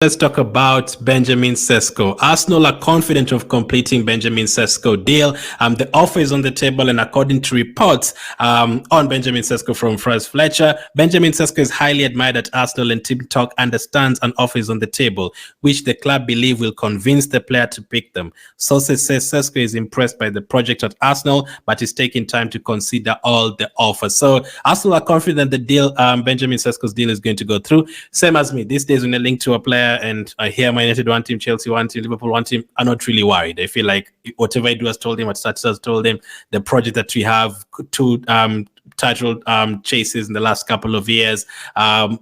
Let's talk about Benjamin Sesko. Arsenal are confident of completing Benjamin Sesko deal. The offer is on the table, and according to reports on Benjamin Sesko from Franz Fletcher, Benjamin Sesko is highly admired at Arsenal, and Team Talk understands an offer is on the table, which the club believe will convince the player to pick them. Sources say Sesko is impressed by the project at Arsenal, but is taking time to consider all the offers. So Arsenal are confident the deal, Benjamin Sesko's deal, is going to go through. Same as me. These days, when they link to a player and I hear Man United want him, Chelsea want him, Liverpool want him, I'm not really worried. I feel like whatever Edu has told him, what Stats has told him, the project that we have, two title chases in the last couple of years.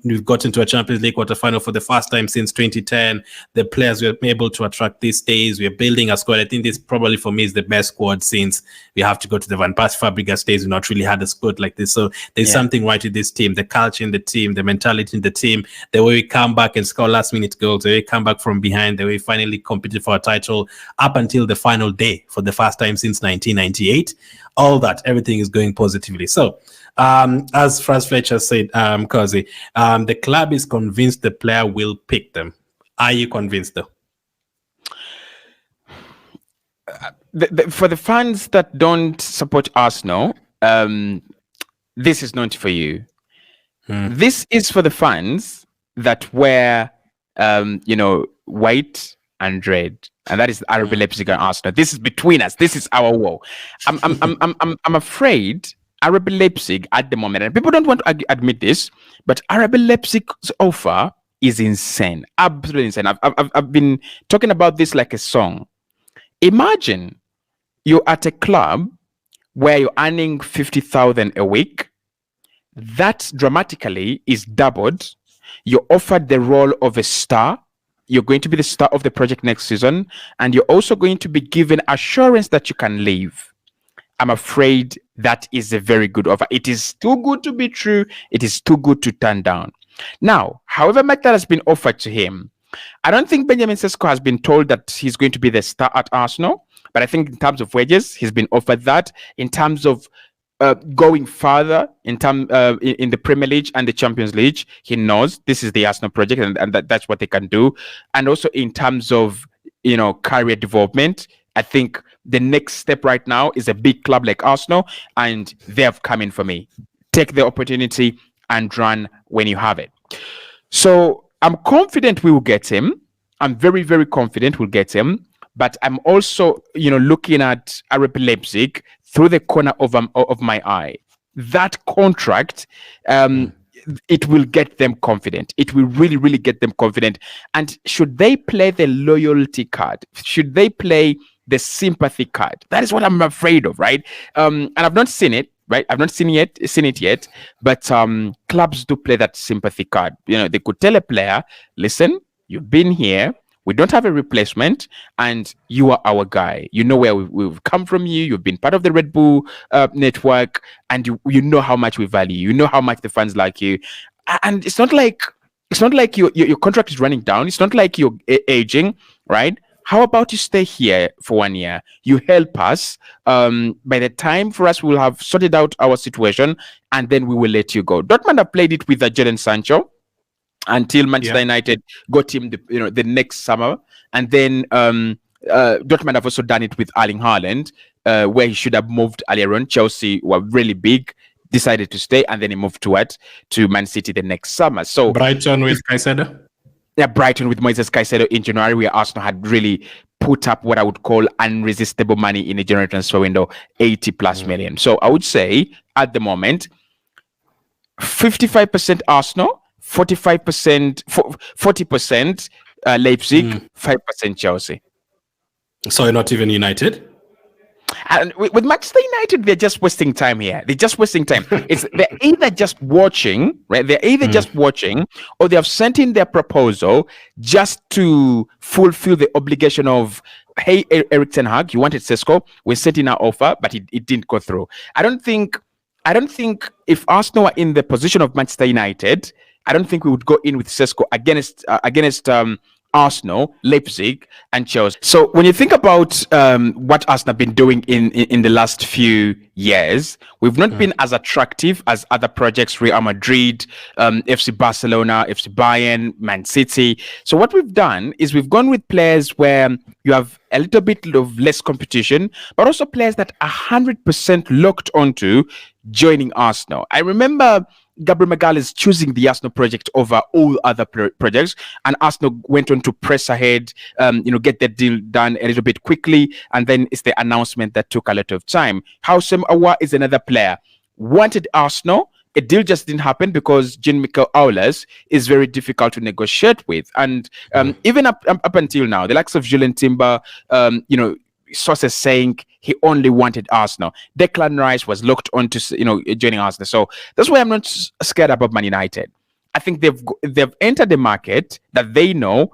We've gotten to a Champions League quarterfinal for the first time since 2010. The players were able to attract these days. We're building a squad. I think this probably for me is the best squad since we have to go to the Van Persie Fabregas days. We've not really had a squad like this. So there's something right with this team, the culture in the team, the mentality in the team, the way we come back and score last minute goals, the way we come back from behind, the way we finally competed for a title up until the final day for the first time since 1998. All that, everything is going positively. So, as Franz Fletcher said, Kazi, the club is convinced the player will pick them. Are you convinced, though? For the fans that don't support Arsenal, this is not for you. This is for the fans that wear, white and red. And that is RB Leipzig and Arsenal. This is between us. This is our war. I'm afraid RB Leipzig at the moment, and people don't want to admit this, but RB Leipzig's offer is insane, absolutely insane. I've been talking about this like a song. Imagine you're at a club where you're earning 50,000 a week. That dramatically is doubled. You're offered the role of a star. You're going to be the star of the project next season, and you're also going to be given assurance that you can leave. I'm afraid that is a very good offer. It is too good to be true. It is too good to turn down. Now, however much that has been offered to him, I don't think Benjamin Sesko has been told that he's going to be the star at Arsenal, but I think in terms of wages, he's been offered that. In terms of going further in the Premier League and the Champions League, he knows this is the Arsenal project, and that's what they can do. And also in terms of career development, I think the next step right now is a big club like Arsenal, and they have come in for me. Take the opportunity and run when you have it. So I'm confident we will get him. I'm very, very confident we'll get him. But I'm also, looking at RB Leipzig through the corner of my eye. That contract, it will get them confident. It will really, really get them confident. And should they play the loyalty card? Should they play the sympathy card? That is what I'm afraid of, right? And I've not seen it, right? I've not seen it yet. But clubs do play that sympathy card. They could tell a player, listen, you've been here. We don't have a replacement, and you are our guy. You know where we've come from. You've been part of the Red Bull network, and you know how much we value you. You know how much the fans like you. And it's not like your contract is running down. It's not like you're aging, right? How about you stay here for 1 year? You help us. By the time for us, we'll have sorted out our situation, and then we will let you go. Dortmund have played it with Jadon Sancho until Manchester United got him the next summer. And then Dortmund have also done it with Erling Haaland, where he should have moved earlier on. Chelsea were really big, decided to stay, and then he moved to Man City the next summer. So Brighton with Caicedo? Yeah, Brighton with Moises Caicedo in January, where Arsenal had really put up what I would call unresistible money in a January transfer window, 80 plus million. So I would say at the moment, 55% Arsenal, 45%, 40% Leipzig, 5% Chelsea. So you're not even United? And with Manchester United, they're just wasting time here. They're just wasting time. They're either just watching, right? They're either just watching, or they have sent in their proposal just to fulfill the obligation of, hey, Eric Ten Hag, you wanted Cesko, we sent in our offer, but it didn't go through. I don't think if Arsenal are in the position of Manchester United, I don't think we would go in with Cesko against Arsenal, Leipzig, and Chelsea. So when you think about what Arsenal have been doing in the last few years, we've not been as attractive as other projects, Real Madrid, FC Barcelona, FC Bayern, Man City. So what we've done is we've gone with players where you have a little bit of less competition, but also players that are 100% locked onto joining Arsenal. I remember Gabriel Magalhaes choosing the Arsenal project over all other projects, and Arsenal went on to press ahead, get that deal done a little bit quickly, and then it's the announcement that took a lot of time. Houssem Aouar is another player, wanted Arsenal. A deal just didn't happen because Jean-Michel Aulas is very difficult to negotiate with, and even up until now, the likes of Julian Timber, sources saying he only wanted Arsenal. Declan Rice was locked onto joining Arsenal. So that's why I'm not scared about Man United. I think they've entered the market that they know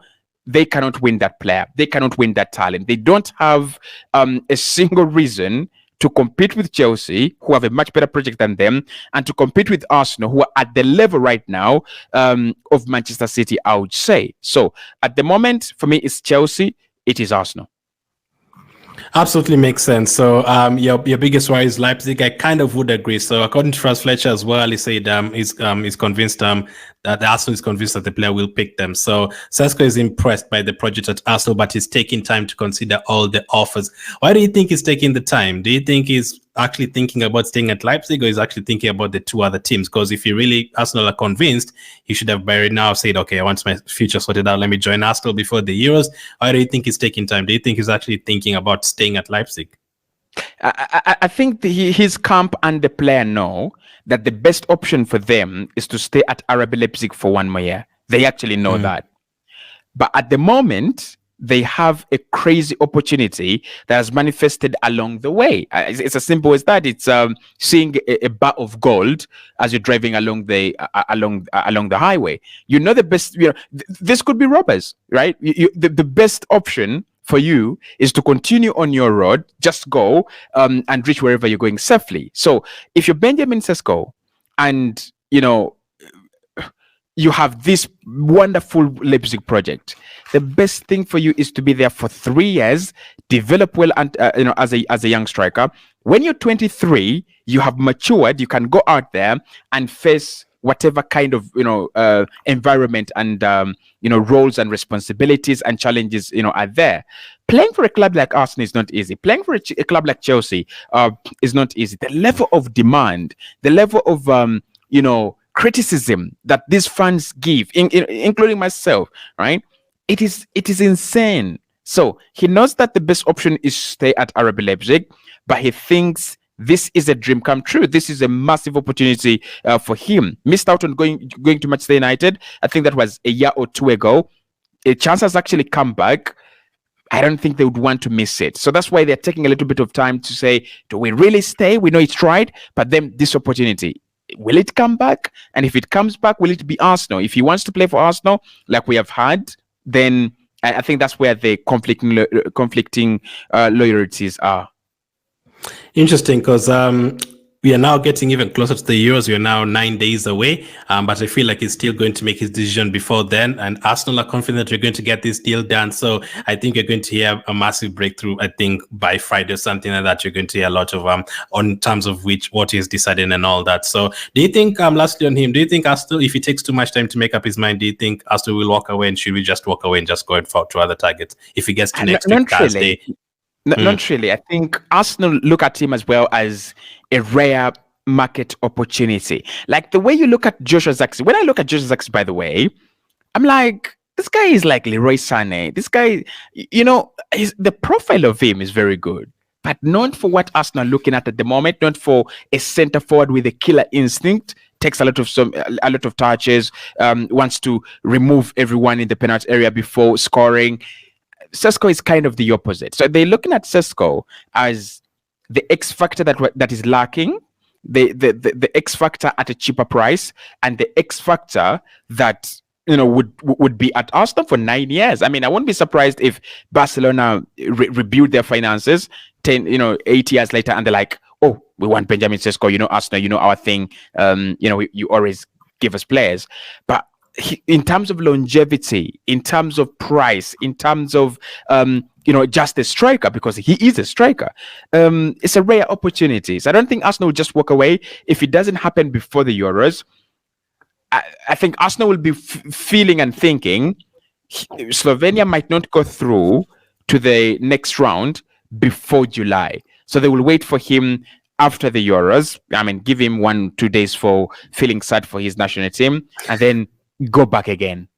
they cannot win that player. They cannot win that talent. They don't have a single reason to compete with Chelsea, who have a much better project than them, and to compete with Arsenal, who are at the level right now of Manchester City, I would say. So at the moment, for me, it's Chelsea. It is Arsenal. Absolutely makes sense. So your biggest worry is Leipzig. I kind of would agree. So according to Franz Fletcher as well, he said he's convinced that the Arsenal is convinced that the player will pick them. So Cesko is impressed by the project at Arsenal, but he's taking time to consider all the offers. Why do you think he's taking the time? Do you think he's actually thinking about staying at Leipzig, or is actually thinking about the two other teams? Because if Arsenal are convinced, he should have by now said, okay, I want my future sorted out. Let me join Arsenal before the Euros. Why do you think he's taking time? Do you think he's actually thinking about staying at Leipzig? I think his camp and the player know that the best option for them is to stay at RB Leipzig for 1 more year. They actually know that. But at the moment, they have a crazy opportunity that has manifested along the way. It's as simple as that. It's seeing a bar of gold as you're driving along the highway. You know the best. This could be robbers, right? The best option for you is to continue on your road, just go and reach wherever you're going safely. So if you're Benjamin Sesko and you have this wonderful Leipzig project, the best thing for you is to be there for 3 years, develop well, and as a young striker. When you're 23, you have matured. You can go out there and face whatever kind of environment and roles and responsibilities and challenges are there. Playing for a club like Arsenal is not easy. Playing for a club like Chelsea is not easy. The level of demand, the level of criticism that these fans give, including myself, right? It is insane. So he knows that the best option is stay at RB Leipzig, but he thinks this is a dream come true. This is a massive opportunity for him. Missed out on going to Manchester United. I think that was a year or two ago. A chance has actually come back. I don't think they would want to miss it. So that's why they're taking a little bit of time to say, do we really stay? We know it's right, but then this opportunity, will it come back? And if it comes back, will it be Arsenal? If he wants to play for Arsenal, like we have had, then I think that's where the conflicting loyalties are. Interesting, because we are now getting even closer to the Euros. We are now 9 days away, but I feel like he's still going to make his decision before then. And Arsenal are confident we're going to get this deal done. So I think you're going to hear a massive breakthrough. I think by Friday or something like that, you're going to hear a lot of on terms of what he's deciding and all that. So do you think, lastly on him, do you think Arsenal, if he takes too much time to make up his mind, do you think Arsenal will walk away, and should we just walk away and just go and to other targets if he gets to next week Thursday? Not really. I think Arsenal look at him as well as a rare market opportunity. Like the way you look at Joshua Zirkzee. When I look at Joshua Zirkzee, by the way, I'm like, this guy is like Leroy Sané. This guy, the profile of him is very good, but not for what Arsenal are looking at the moment. Not for a centre forward with a killer instinct. Takes a lot of touches. Wants to remove everyone in the penalty area before scoring. Cesko is kind of the opposite. So they're looking at Cesko as the X factor that is lacking, the X factor at a cheaper price, and the X factor that would be at Arsenal for 9 years. I mean, I won't be surprised if Barcelona rebuild their finances 8 years later, and they're like, oh, we want Benjamin Cesko. Arsenal, our thing. You always give us players, but in terms of longevity, in terms of price, in terms of just a striker, because he is a striker, it's a rare opportunity. So I don't think Arsenal will just walk away if it doesn't happen before the Euros. I think Arsenal will be feeling and thinking Slovenia might not go through to the next round before July. So they will wait for him after the Euros. I mean, give him 1-2 days for feeling sad for his national team, and then go back again.